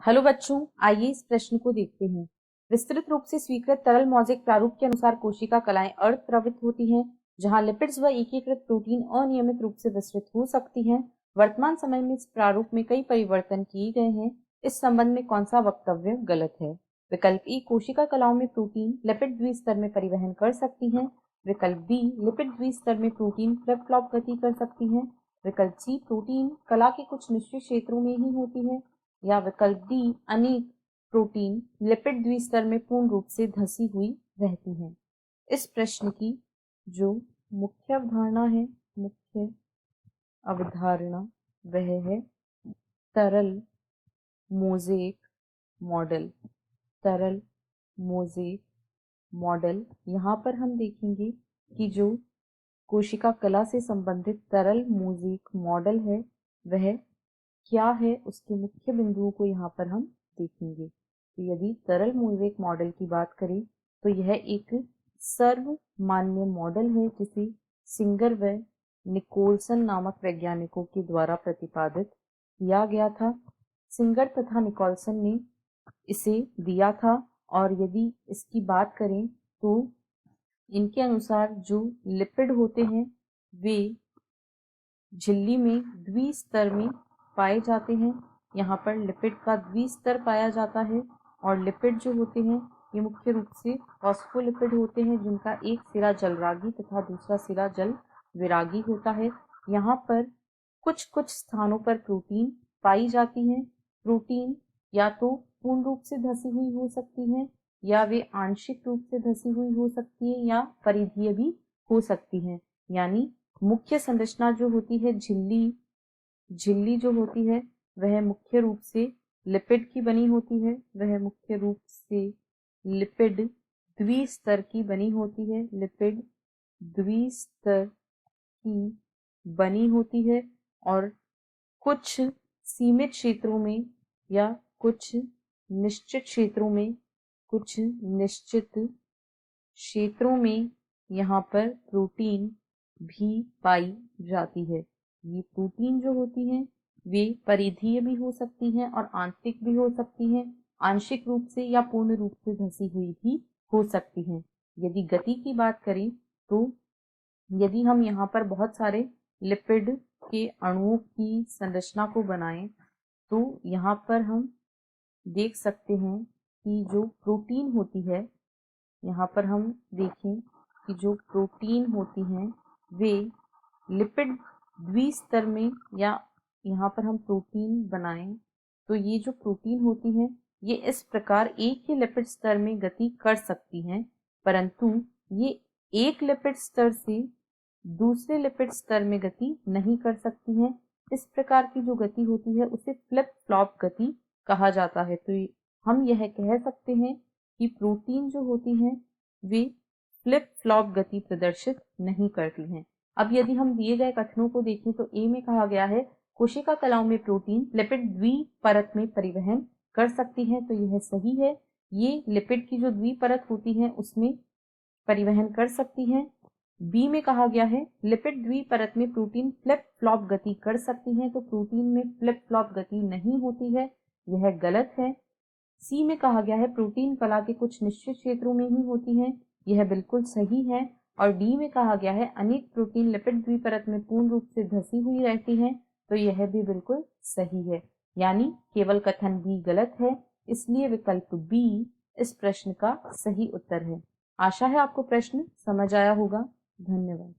Hello बच्चों, आइए इस प्रश्न को देखते हैं। विस्तृत रूप से स्वीकृत तरल मौजिक प्रारूप के अनुसार कोशिका कलाएं अर्धद्रवित होती हैं, जहां लिपिड्स व एकीकृत प्रोटीन अनियमित रूप से विस्तृत हो सकती हैं। वर्तमान समय में इस प्रारूप में कई परिवर्तन किए गए हैं। इस संबंध में कौन सा वक्तव्य गलत है? विकल्प ए, कोशिका कलाओं में प्रोटीन लिपिड द्विस्तर में परिवहन कर सकती हैं। विकल्प बी, लिपिड द्विस्तर में प्रोटीन फ्लिप फ्लॉप गति कर सकती हैं। विकल्प सी, प्रोटीन कला के कुछ निश्चित क्षेत्रों में ही होती है। या विकल्प डी, अनेक प्रोटीन लिपिड द्विस्तर में पूर्ण रूप से धसी हुई रहती हैं। इस प्रश्न की जो मुख्य अवधारणा वह है तरल मोज़ेक मॉडल। तरल मोज़ेक मॉडल, यहाँ पर हम देखेंगे कि जो कोशिका कला से संबंधित तरल मोज़ेक मॉडल है वह क्या है, उसके मुख्य बिंदुओं को यहाँ पर हम देखेंगे। तो यदि तरल मोज़ेक मॉडल की बात करें तो यह एक सर्वमान्य मॉडल है जिसे सिंगर व निकोलसन नामक वैज्ञानिकों के द्वारा प्रतिपादित किया गया था। सिंगर तथा निकोलसन ने इसे दिया था और यदि इसकी बात करें तो इनके अनुसार जो लिपिड होते हैं वे झिल्ली में द्विस्तर में पाए जाते हैं। यहाँ पर लिपिड का द्विस्तर पाया जाता है और लिपिड जो होते हैं ये मुख्य रूप से फॉस्फोलिपिड होते हैं, जिनका एक सिरा जलरागी तथा दूसरा सिरा जल विरागी होता है। यहाँ पर कुछ कुछ स्थानों पर प्रोटीन पाई जाती हैं। प्रोटीन या तो पूर्ण रूप से धसी हुई हो सकती हैं या वे आंशिक रूप से धसी हुई हो सकती है या परिधीय भी हो सकती हैं। यानी मुख्य संरचना जो होती है झिल्ली जो होती है वह मुख्य रूप से लिपिड की बनी होती है। वह मुख्य रूप से लिपिड द्विस्तर की बनी होती है। लिपिड द्विस्तर की बनी होती है और कुछ सीमित क्षेत्रों में या कुछ निश्चित क्षेत्रों में यहाँ पर प्रोटीन भी पाई जाती है। ये प्रोटीन जो होती हैं वे परिधीय भी हो सकती हैं और आंतरिक भी हो सकती हैं, आंशिक रूप से या पूर्ण रूप से धसी हुई भी हो सकती हैं। यदि गति की बात करें तो यदि हम यहाँ पर बहुत सारे लिपिड के अणुओं की संरचना को बनाएं तो यहाँ पर हम देख सकते हैं कि जो प्रोटीन होती है, यहाँ पर हम देखें कि जो प्रोटीन होती हैं वे लिपिड द्विस्तर में, या यहाँ पर हम प्रोटीन बनाएं तो ये जो प्रोटीन होती हैं ये इस प्रकार एक ही लिपिड स्तर में गति कर सकती हैं, परंतु ये एक लिपिड स्तर से दूसरे लिपिड स्तर में गति नहीं कर सकती हैं। इस प्रकार की जो गति होती है उसे फ्लिप फ्लॉप गति कहा जाता है। तो हम यह कह सकते हैं कि प्रोटीन जो होती हैं वे फ्लिप फ्लॉप गति प्रदर्शित नहीं करती हैं। अब यदि हम दिए गए कथनों को देखें तो ए में कहा गया है कोशिका कलाओं में प्रोटीन लिपिड द्विपरत में परिवहन कर सकती है, तो यह सही है। ये लिपिड की जो द्विपरत होती है उसमें परिवहन कर सकती हैं। बी में कहा गया है लिपिड द्विपरत में प्रोटीन फ्लिप फ्लॉप गति कर सकती हैं, तो प्रोटीन में फ्लिप फ्लॉप गति नहीं होती है, यह गलत है। सी में कहा गया है प्रोटीन कला के कुछ निश्चित क्षेत्रों में ही होती हैं, यह बिल्कुल सही है। और डी में कहा गया है अनेक प्रोटीन लिपिड द्विपरत में पूर्ण रूप से धसी हुई रहती हैं, तो यह भी बिल्कुल सही है। यानी केवल कथन बी गलत है, इसलिए विकल्प बी इस प्रश्न का सही उत्तर है। आशा है आपको प्रश्न समझ आया होगा। धन्यवाद।